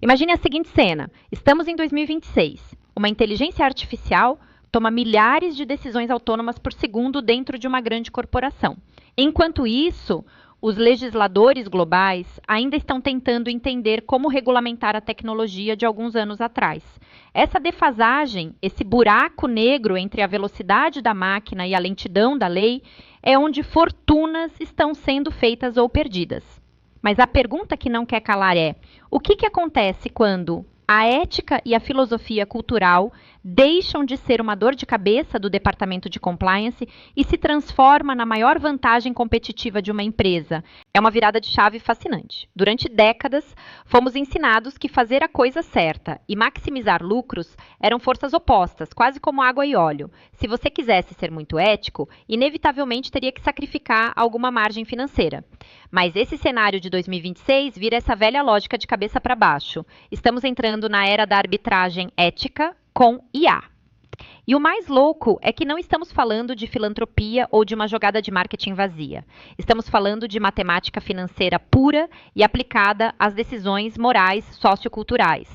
Imagine a seguinte cena: estamos em 2026. Uma inteligência artificial toma milhares de decisões autônomas por segundo dentro de uma grande corporação. Enquanto isso, os legisladores globais ainda estão tentando entender como regulamentar a tecnologia de alguns anos atrás. Essa defasagem, esse buraco negro entre a velocidade da máquina e a lentidão da lei, é onde fortunas estão sendo feitas ou perdidas. Mas a pergunta que não quer calar é: o que acontece quando a ética e a filosofia cultural deixam de ser uma dor de cabeça do departamento de compliance e se transforma na maior vantagem competitiva de uma empresa? É uma virada de chave fascinante. Durante décadas, fomos ensinados que fazer a coisa certa e maximizar lucros eram forças opostas, quase como água e óleo. Se você quisesse ser muito ético, inevitavelmente teria que sacrificar alguma margem financeira. Mas esse cenário de 2026 vira essa velha lógica de cabeça para baixo. Estamos entrando na era da arbitragem ética com IA. E o mais louco é que não estamos falando de filantropia ou de uma jogada de marketing vazia. Estamos falando de matemática financeira pura e aplicada às decisões morais socioculturais.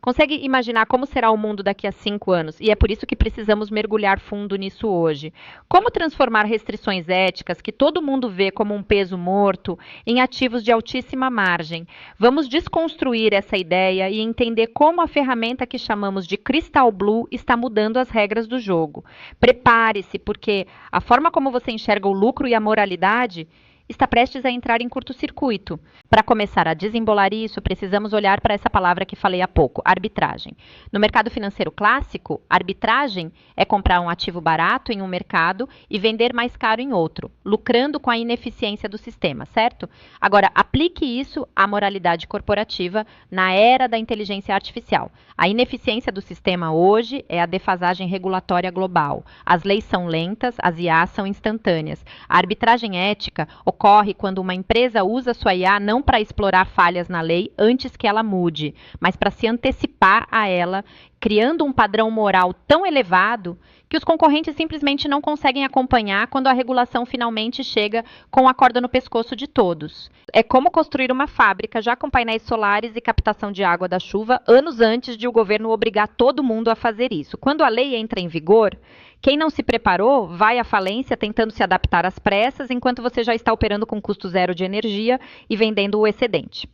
Consegue imaginar como será o mundo daqui a 5 anos? E é por isso que precisamos mergulhar fundo nisso hoje. Como transformar restrições éticas que todo mundo vê como um peso morto em ativos de altíssima margem? Vamos desconstruir essa ideia e entender como a ferramenta que chamamos de Crystal Blue está mudando as regras do jogo. Prepare-se, porque a forma como você enxerga o lucro e a moralidade está prestes a entrar em curto-circuito. Para começar a desembolar isso, precisamos olhar para essa palavra que falei há pouco, arbitragem. No mercado financeiro clássico, arbitragem é comprar um ativo barato em um mercado e vender mais caro em outro, lucrando com a ineficiência do sistema, certo? Agora, aplique isso à moralidade corporativa na era da inteligência artificial. A ineficiência do sistema hoje é a defasagem regulatória global. As leis são lentas, as IAs são instantâneas. A arbitragem ética ocorre quando uma empresa usa sua IA não para explorar falhas na lei antes que ela mude, mas para se antecipar a ela, criando um padrão moral tão elevado que os concorrentes simplesmente não conseguem acompanhar quando a regulação finalmente chega com a corda no pescoço de todos. É como construir uma fábrica já com painéis solares e captação de água da chuva anos antes de o governo obrigar todo mundo a fazer isso. Quando a lei entra em vigor, quem não se preparou vai à falência tentando se adaptar às pressas, enquanto você já está operando com custo zero de energia e vendendo o excedente.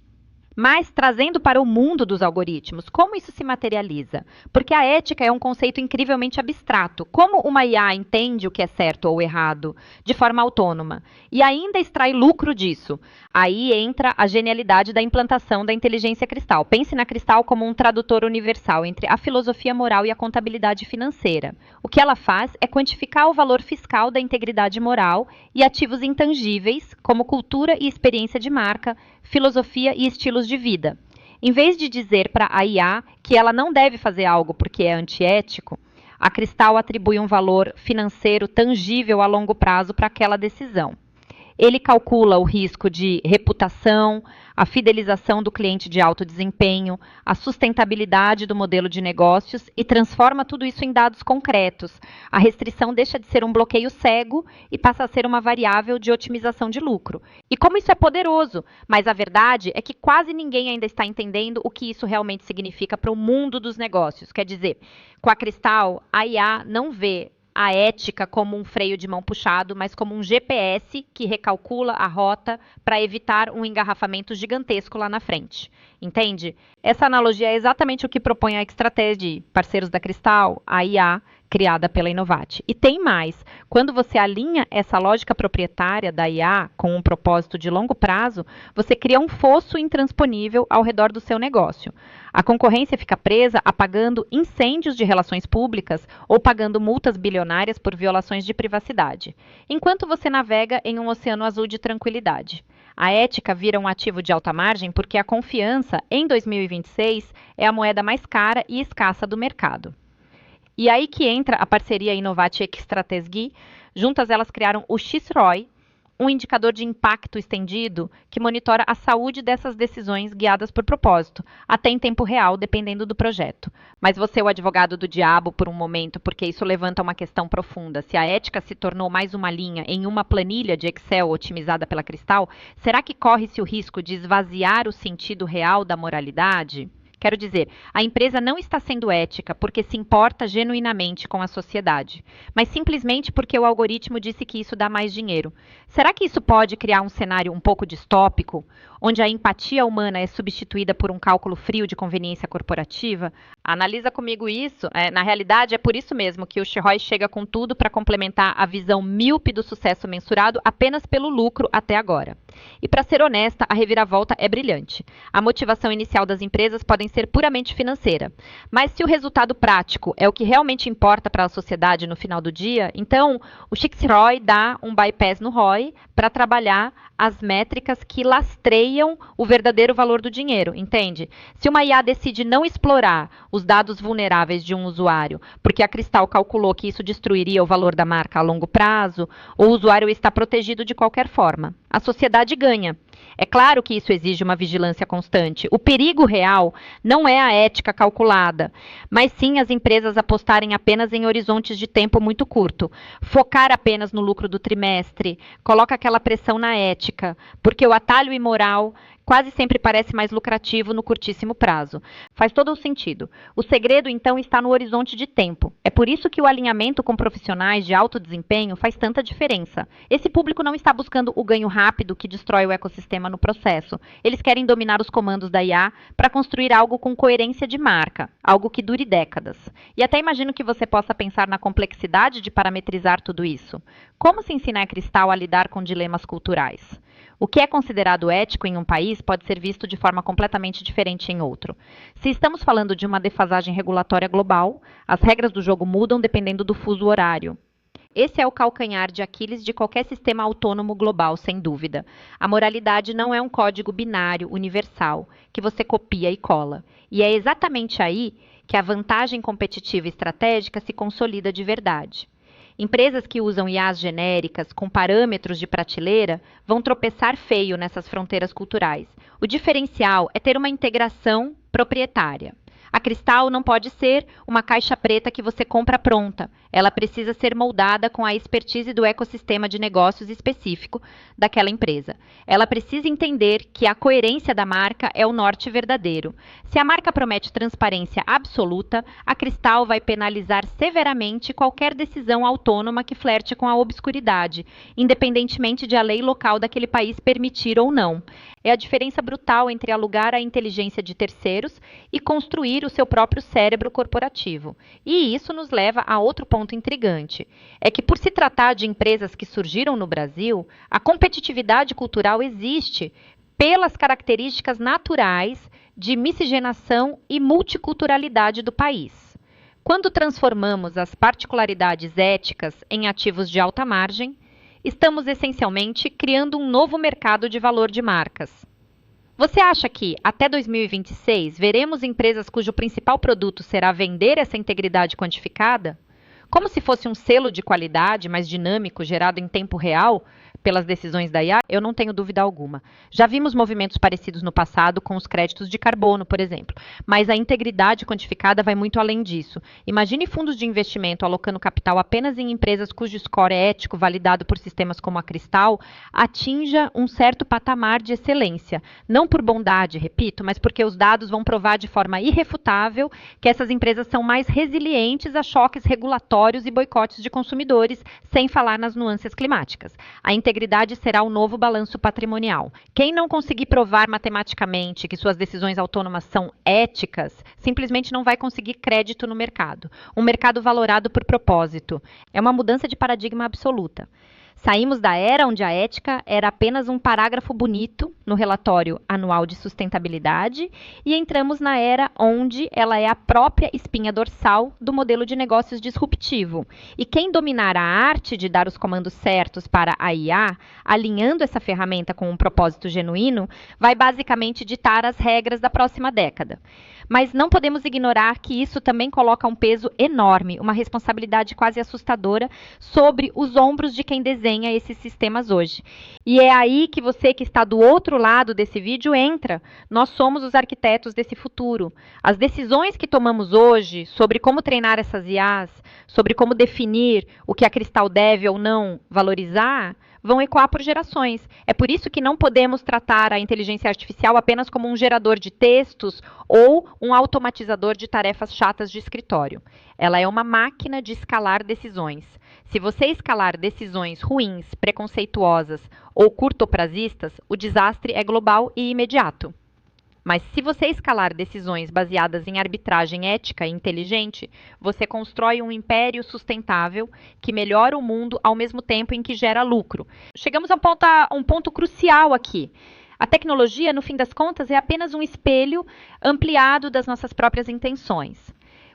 Mas, trazendo para o mundo dos algoritmos, como isso se materializa? Porque a ética é um conceito incrivelmente abstrato. Como uma IA entende o que é certo ou errado de forma autônoma e ainda extrai lucro disso? Aí entra a genialidade da implantação da inteligência cristal. Pense na Cristal como um tradutor universal entre a filosofia moral e a contabilidade financeira. O que ela faz é quantificar o valor fiscal da integridade moral e ativos intangíveis, como cultura e experiência de marca, filosofia e estilos de vida. Em vez de dizer para a IA que ela não deve fazer algo porque é antiético, a Cristal atribui um valor financeiro tangível a longo prazo para aquela decisão. Ele calcula o risco de reputação, a fidelização do cliente de alto desempenho, a sustentabilidade do modelo de negócios e transforma tudo isso em dados concretos. A restrição deixa de ser um bloqueio cego e passa a ser uma variável de otimização de lucro. E como isso é poderoso, mas a verdade é que quase ninguém ainda está entendendo o que isso realmente significa para o mundo dos negócios. Quer dizer, com a Cristal, a IA não vê a ética como um freio de mão puxado, mas como um GPS que recalcula a rota para evitar um engarrafamento gigantesco lá na frente. Entende? Essa analogia é exatamente o que propõe a Extratez de parceiros da Cristal, a IA, criada pela Inovate. E tem mais. Quando você alinha essa lógica proprietária da IA com um propósito de longo prazo, você cria um fosso intransponível ao redor do seu negócio. A concorrência fica presa apagando incêndios de relações públicas ou pagando multas bilionárias por violações de privacidade, enquanto você navega em um oceano azul de tranquilidade. A ética vira um ativo de alta margem porque a confiança, em 2026, é a moeda mais cara e escassa do mercado. E aí que entra a parceria Inovate e Extratez-Gui. Juntas elas criaram o X-ROI, um indicador de impacto estendido que monitora a saúde dessas decisões guiadas por propósito, até em tempo real, dependendo do projeto. Mas você é o advogado do diabo por um momento, porque isso levanta uma questão profunda. Se a ética se tornou mais uma linha em uma planilha de Excel otimizada pela Cristal, será que corre-se o risco de esvaziar o sentido real da moralidade? Quero dizer, a empresa não está sendo ética porque se importa genuinamente com a sociedade, mas simplesmente porque o algoritmo disse que isso dá mais dinheiro. Será que isso pode criar um cenário um pouco distópico, onde a empatia humana é substituída por um cálculo frio de conveniência corporativa? Analisa comigo isso. Na realidade, é por isso mesmo que o Shihoi chega com tudo para complementar a visão míope do sucesso mensurado apenas pelo lucro até agora. E para ser honesta, a reviravolta é brilhante. A motivação inicial das empresas pode ser puramente financeira. Mas se o resultado prático é o que realmente importa para a sociedade no final do dia, então o Shihoi dá um bypass no ROI para trabalhar as métricas que lastreiam o verdadeiro valor do dinheiro, entende? Se uma IA decide não explorar os dados vulneráveis de um usuário, porque a Cristal calculou que isso destruiria o valor da marca a longo prazo, o usuário está protegido de qualquer forma. A sociedade ganha. É claro que isso exige uma vigilância constante. O perigo real não é a ética calculada, mas sim as empresas apostarem apenas em horizontes de tempo muito curto. Focar apenas no lucro do trimestre, coloca aquela pressão na ética, porque o atalho imoral quase sempre parece mais lucrativo no curtíssimo prazo. Faz todo o sentido. O segredo, então, está no horizonte de tempo. É por isso que o alinhamento com profissionais de alto desempenho faz tanta diferença. Esse público não está buscando o ganho rápido que destrói o ecossistema no processo. Eles querem dominar os comandos da IA para construir algo com coerência de marca, algo que dure décadas. E até imagino que você possa pensar na complexidade de parametrizar tudo isso. Como se ensina a Cristal a lidar com dilemas culturais? O que é considerado ético em um país pode ser visto de forma completamente diferente em outro. Se estamos falando de uma defasagem regulatória global, as regras do jogo mudam dependendo do fuso horário. Esse é o calcanhar de Aquiles de qualquer sistema autônomo global, sem dúvida. A moralidade não é um código binário, universal, que você copia e cola. E é exatamente aí que a vantagem competitiva e estratégica se consolida de verdade. Empresas que usam IAs genéricas com parâmetros de prateleira vão tropeçar feio nessas fronteiras culturais. O diferencial é ter uma integração proprietária. A Cristal não pode ser uma caixa preta que você compra pronta. Ela precisa ser moldada com a expertise do ecossistema de negócios específico daquela empresa. Ela precisa entender que a coerência da marca é o norte verdadeiro. Se a marca promete transparência absoluta, a Cristal vai penalizar severamente qualquer decisão autônoma que flerte com a obscuridade, independentemente de a lei local daquele país permitir ou não. É a diferença brutal entre alugar a inteligência de terceiros e construir o seu próprio cérebro corporativo. E isso nos leva a outro ponto intrigante. É que, por se tratar de empresas que surgiram no Brasil, a competitividade cultural existe pelas características naturais de miscigenação e multiculturalidade do país. Quando transformamos as particularidades éticas em ativos de alta margem, estamos essencialmente criando um novo mercado de valor de marcas. Você acha que, até 2026, veremos empresas cujo principal produto será vender essa integridade quantificada? Como se fosse um selo de qualidade mais dinâmico, gerado em tempo real pelas decisões da IA? Eu não tenho dúvida alguma. Já vimos movimentos parecidos no passado com os créditos de carbono, por exemplo. Mas a integridade quantificada vai muito além disso. Imagine fundos de investimento alocando capital apenas em empresas cujo score ético, validado por sistemas como a Cristal, atinja um certo patamar de excelência. Não por bondade, repito, mas porque os dados vão provar de forma irrefutável que essas empresas são mais resilientes a choques regulatórios e boicotes de consumidores, sem falar nas nuances climáticas. A integridade será o novo balanço patrimonial. Quem não conseguir provar matematicamente que suas decisões autônomas são éticas, simplesmente não vai conseguir crédito no mercado. Um mercado valorado por propósito. É uma mudança de paradigma absoluta. Saímos da era onde a ética era apenas um parágrafo bonito no relatório anual de sustentabilidade e entramos na era onde ela é a própria espinha dorsal do modelo de negócios disruptivo. E quem dominar a arte de dar os comandos certos para a IA, alinhando essa ferramenta com um propósito genuíno, vai basicamente ditar as regras da próxima década. Mas não podemos ignorar que isso também coloca um peso enorme, uma responsabilidade quase assustadora sobre os ombros de quem desenha esses sistemas hoje. E é aí que você que está do outro lado desse vídeo entra. Nós somos os arquitetos desse futuro. As decisões que tomamos hoje sobre como treinar essas IAs, sobre como definir o que a Cristal deve ou não valorizar, vão ecoar por gerações. É por isso que não podemos tratar a inteligência artificial apenas como um gerador de textos ou um automatizador de tarefas chatas de escritório. Ela é uma máquina de escalar decisões. Se você escalar decisões ruins, preconceituosas ou curtoprazistas, o desastre é global e imediato. Mas se você escalar decisões baseadas em arbitragem ética e inteligente, você constrói um império sustentável que melhora o mundo ao mesmo tempo em que gera lucro. Chegamos a um ponto crucial aqui. A tecnologia, no fim das contas, é apenas um espelho ampliado das nossas próprias intenções.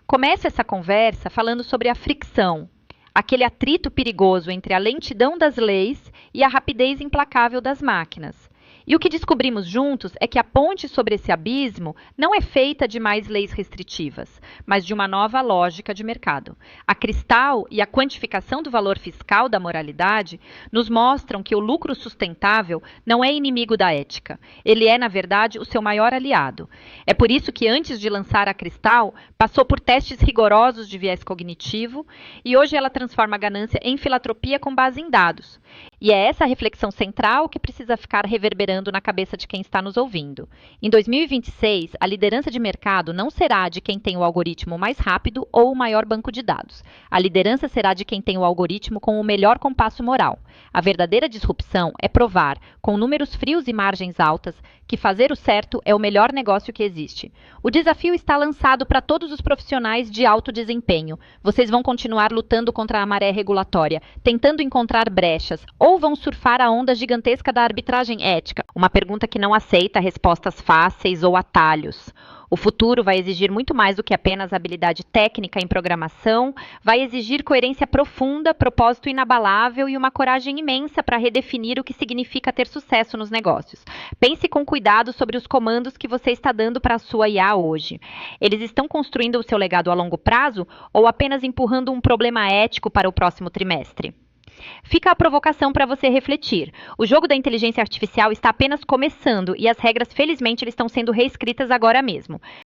Começa essa conversa falando sobre a fricção, aquele atrito perigoso entre a lentidão das leis e a rapidez implacável das máquinas. E o que descobrimos juntos é que a ponte sobre esse abismo não é feita de mais leis restritivas, mas de uma nova lógica de mercado. A Cristal e a quantificação do valor fiscal da moralidade nos mostram que o lucro sustentável não é inimigo da ética. Ele é, na verdade, o seu maior aliado. É por isso que, antes de lançar a Cristal, passou por testes rigorosos de viés cognitivo e hoje ela transforma a ganância em filantropia com base em dados. E é essa reflexão central que precisa ficar reverberando na cabeça de quem está nos ouvindo. Em 2026, a liderança de mercado não será de quem tem o algoritmo mais rápido ou o maior banco de dados. A liderança será de quem tem o algoritmo com o melhor compasso moral. A verdadeira disrupção é provar, com números frios e margens altas, que fazer o certo é o melhor negócio que existe. O desafio está lançado para todos os profissionais de alto desempenho. Vocês vão continuar lutando contra a maré regulatória, tentando encontrar brechas, ou vão surfar a onda gigantesca da arbitragem ética? Uma pergunta que não aceita respostas fáceis ou atalhos. O futuro vai exigir muito mais do que apenas habilidade técnica em programação, vai exigir coerência profunda, propósito inabalável e uma coragem imensa para redefinir o que significa ter sucesso nos negócios. Pense com cuidado sobre os comandos que você está dando para a sua IA hoje. Eles estão construindo o seu legado a longo prazo ou apenas empurrando um problema ético para o próximo trimestre? Fica a provocação para você refletir. O jogo da inteligência artificial está apenas começando e as regras, felizmente, estão sendo reescritas agora mesmo.